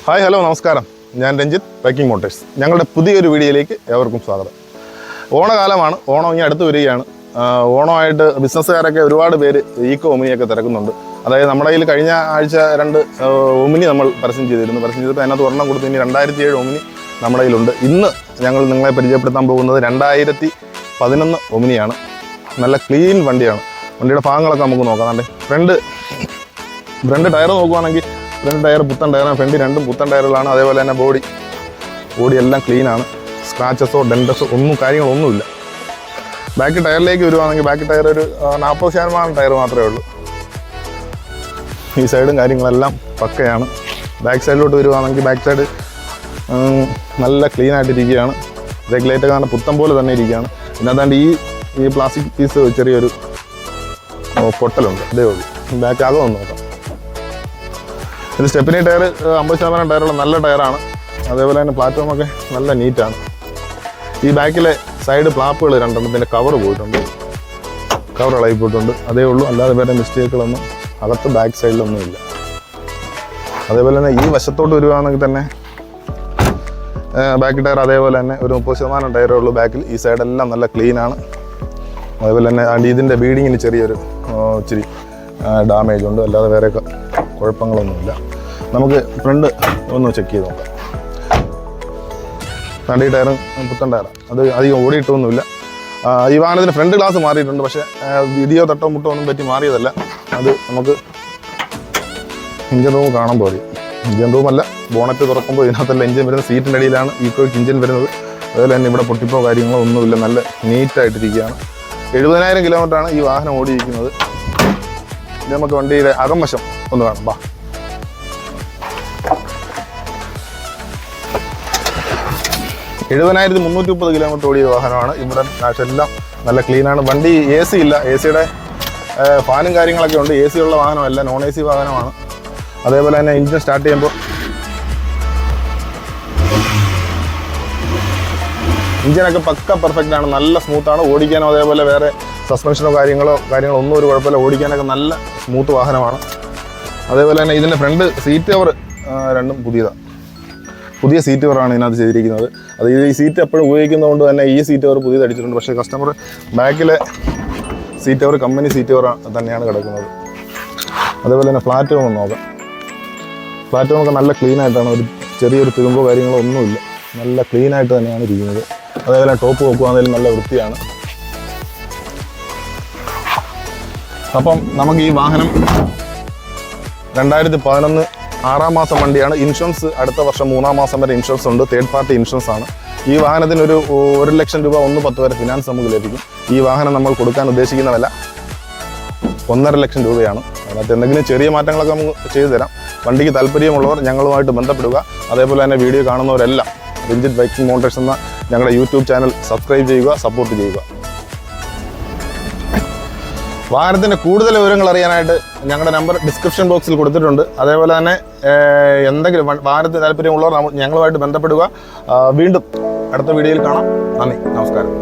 Hi hello നമസ്കാരം, ഞാൻ Ranjith, biking motors. ഞങ്ങളുടെ പുതിയൊരു വീഡിയോയിലേക്ക് ഏവർക്കും സ്വാഗതം. ഓണകാലമാണ്, ഓണം ഇനി അടുത്ത് വരികയാണ്. ഓണമായിട്ട് ബിസിനസ്സുകാരൊക്കെ ഒരുപാട് പേര് ഈക്കോ ഒമിനിയൊക്കെ തിരക്കുന്നുണ്ട്. അതായത് നമ്മുടെ കയ്യിൽ കഴിഞ്ഞ ആഴ്ച 2 ഒമിനി നമ്മൾ പരസ്യം ചെയ്തിപ്പോൾ അതിനകത്ത് ഒരെണ്ണം കൊടുത്ത് ഇനി 2007 ഒമിനി നമ്മുടെ കയ്യിലുണ്ട്. ഇന്ന് ഞങ്ങൾ നിങ്ങളെ പരിചയപ്പെടുത്താൻ പോകുന്നത് 2011 ഒമിനിയാണ്. നല്ല ക്ലീൻ വണ്ടിയാണ്. വണ്ടിയുടെ ഭാഗങ്ങളൊക്കെ നമുക്ക് നോക്കാം. ഫ്രണ്ട് ടയർ നോക്കുവാണെങ്കിൽ ഫ്രണ്ട് ടയർ പുത്തൻ ടയറാണ്. ഫ്രണ്ട് 2 പുത്തൻ ടയറുകളാണ്. അതേപോലെ തന്നെ ബോഡി എല്ലാം ക്ലീനാണ്. സ്ക്രാച്ചസോ ഡെൻറ്റസോ കാര്യങ്ങളൊന്നുമില്ല. ബാക്ക് ടയറിലേക്ക് വരുവാണെങ്കിൽ ബാക്ക് ടയർ ഒരു 40% ടയർ മാത്രമേ ഉള്ളൂ. ഈ സൈഡും കാര്യങ്ങളെല്ലാം പക്കയാണ്. ബാക്ക് സൈഡിലോട്ട് വരുവാണെങ്കിൽ ബാക്ക് സൈഡ് നല്ല ക്ലീൻ ആയിട്ടിരിക്കുകയാണ്. റെഗുലേറ്റർ കാരണം പുത്തൻ പോലെ തന്നെ ഇരിക്കുകയാണ്. പിന്നെ അതാണ്ട് ഈ പ്ലാസ്റ്റിക് പീസ് ചെറിയൊരു പൊട്ടലുണ്ട്, അതേ ഉള്ളൂ. ബാക്ക് ആകെ ഒന്ന് നോക്കാം. ഇത് സ്റ്റെപ്പിനി ടയർ 50% ടയറുള്ള നല്ല ടയറാണ്. അതേപോലെ തന്നെ പ്ലാറ്റ്ഫോമൊക്കെ നല്ല നീറ്റാണ്. ഈ ബാക്കിലെ സൈഡ് ഫ്ലാപ്പുകൾ 2 കവർ പോയിട്ടുണ്ട്, കവർ ഇളകി പോയിട്ടുണ്ട്, അതേ ഉള്ളൂ. അല്ലാതെ വേറെ മിസ്റ്റേക്കുകളൊന്നും അകത്ത് ബാക്ക് സൈഡിലൊന്നുമില്ല. അതേപോലെ തന്നെ ഈ വശത്തോട്ട് വരുവാണെങ്കിൽ തന്നെ ബാക്ക് ടയർ അതേപോലെ തന്നെ ഒരു 30% ടയറേ ഉള്ളൂ ബാക്കിൽ. ഈ സൈഡെല്ലാം നല്ല ക്ലീനാണ്. അതേപോലെ തന്നെ ഇതിൻ്റെ ബീഡിങ്ങിന് ചെറിയൊരു ഇച്ചിരി ഡാമേജ് ഉണ്ട്, അല്ലാതെ വേറെ കുഴപ്പങ്ങളൊന്നുമില്ല. നമുക്ക് ഫ്രണ്ട് ഒന്ന് ചെക്ക് ചെയ്ത് നോക്കാം. വണ്ടി ടയർ പുത്തൻ ടയറാണ്, അത് അധികം ഓടിയിട്ടൊന്നുമില്ല. ഈ വാഹനത്തിന് ഫ്രണ്ട് ഗ്ലാസ് മാറിയിട്ടുണ്ട്, പക്ഷേ ഇടിയോ തട്ടോ മുട്ടോ ഒന്നും പറ്റി മാറിയതല്ല. അത് നമുക്ക് എഞ്ചിൻ റൂം കാണുമ്പോൾ അറിയാം. എഞ്ചിൻ റൂമല്ല, ബോണറ്റ് തുറക്കുമ്പോൾ ഇതിനകത്തല്ല എഞ്ചിൻ വരുന്നത്. സീറ്റിൻ്റെ അടിയിലാണ് ഈക്കോയ്ക്ക് എഞ്ചിൻ വരുന്നത്. അതുപോലെ തന്നെ ഇവിടെ പൊട്ടിപ്പോ കാര്യങ്ങളോ ഒന്നുമില്ല, നല്ല നീറ്റായിട്ടിരിക്കുകയാണ്. 70,000 കിലോമീറ്ററാണ് ഈ വാഹനം ഓടിയിരിക്കുന്നത്. ഇത് നമുക്ക് വണ്ടിയുടെ അകംവശം ഒന്ന് കാണാം. 70,330 കിലോമീറ്റർ ഓടിയ വാഹനമാണ്. ഇവിടെ എല്ലാം നല്ല ക്ലീനാണ്. വണ്ടി AC ഇല്ല, AC-യുടെ ഫാനും കാര്യങ്ങളൊക്കെ ഉണ്ട്. AC ഉള്ള വാഹനമല്ല, നോൺ AC വാഹനമാണ്. അതേപോലെ തന്നെ എഞ്ചിൻ സ്റ്റാർട്ട് ചെയ്യുമ്പോൾ എഞ്ചിനൊക്കെ പക്ക പെർഫെക്റ്റ് ആണ്, നല്ല സ്മൂത്താണ്. ഓടിക്കാനോ അതേപോലെ വേറെ സസ്പെൻഷനോ കാര്യങ്ങളോ ഒന്നും ഒരു കുഴപ്പമില്ല. ഓടിക്കാനൊക്കെ നല്ല സ്മൂത്ത് വാഹനമാണ്. അതേപോലെ തന്നെ ഇതിൻ്റെ ഫ്രണ്ട് സീറ്റ് കവർ 2 പുതിയ സീറ്റ് കവറാണ് ഇതിനകത്ത് ചെയ്തിരിക്കുന്നത്. അത് ഈ സീറ്റ് എപ്പോഴും ഉപയോഗിക്കുന്നതുകൊണ്ട് തന്നെ ഈ സീറ്റ് കവർ പുതിയത് അടിച്ചിട്ടുണ്ട്. പക്ഷേ കസ്റ്റമർ ബാക്കിലെ seat cover company seat cover തന്നെയാണ് കിടക്കുന്നത്. അതേപോലെ തന്നെ പ്ലാറ്റ്ഫോം ഒന്ന് നോക്കാം. പ്ലാറ്റ്ഫോമൊക്കെ നല്ല ക്ലീനായിട്ടാണ്, ഒരു ചെറിയൊരു തുരുമ്പോ കാര്യങ്ങളോ ഒന്നുമില്ല, നല്ല ക്ലീനായിട്ട് തന്നെയാണ് ഇരിക്കുന്നത്. അതേപോലെ ടോപ്പ് നോക്കുകയാണെങ്കിലും നല്ല വൃത്തിയാണ്. അപ്പം നമുക്ക് ഈ വാഹനം 2011 6-ാം മാസം വണ്ടിയാണ്. ഇൻഷുറൻസ് അടുത്ത വർഷം 3-ാം മാസം വരെ ഇൻഷുറൻസ് ഉണ്ട്. തേർഡ് പാർട്ടി ഇൻഷുറൻസ് ആണ്. ഈ വാഹനത്തിന് ഒരു 1 ലക്ഷം രൂപ 1.10 വരെ ഫിനാൻസ് നമുക്ക് ലഭിക്കും. ഈ വാഹനം നമ്മൾ കൊടുക്കാൻ ഉദ്ദേശിക്കുന്ന വില 1.5 ലക്ഷം രൂപയാണ്. അതിനകത്ത് എന്തെങ്കിലും ചെറിയ മാറ്റങ്ങളൊക്കെ നമുക്ക് ചെയ്തു തരാം. വണ്ടിക്ക് താല്പര്യമുള്ളവർ ഞങ്ങളുമായിട്ട് ബന്ധപ്പെടുക. അതേപോലെ തന്നെ വീഡിയോ കാണുന്നവരെല്ലാം രഞ്ജിത്ത് ബൈക്കിംഗ് മോട്ടേഴ്സ് എന്ന ഞങ്ങളുടെ യൂട്യൂബ് ചാനൽ സബ്സ്ക്രൈബ് ചെയ്യുക, സപ്പോർട്ട് ചെയ്യുക. വാഹനത്തിൻ്റെ കൂടുതൽ വിവരങ്ങൾ അറിയാനായിട്ട് ഞങ്ങളുടെ നമ്പർ ഡിസ്ക്രിപ്ഷൻ ബോക്സിൽ കൊടുത്തിട്ടുണ്ട്. അതേപോലെ തന്നെ എന്തെങ്കിലും വാഹനത്തിന് താല്പര്യമുള്ളവർ ഞങ്ങളുമായിട്ട് ബന്ധപ്പെടുക. വീണ്ടും അടുത്ത വീഡിയോയിൽ കാണാം. നന്ദി, നമസ്കാരം.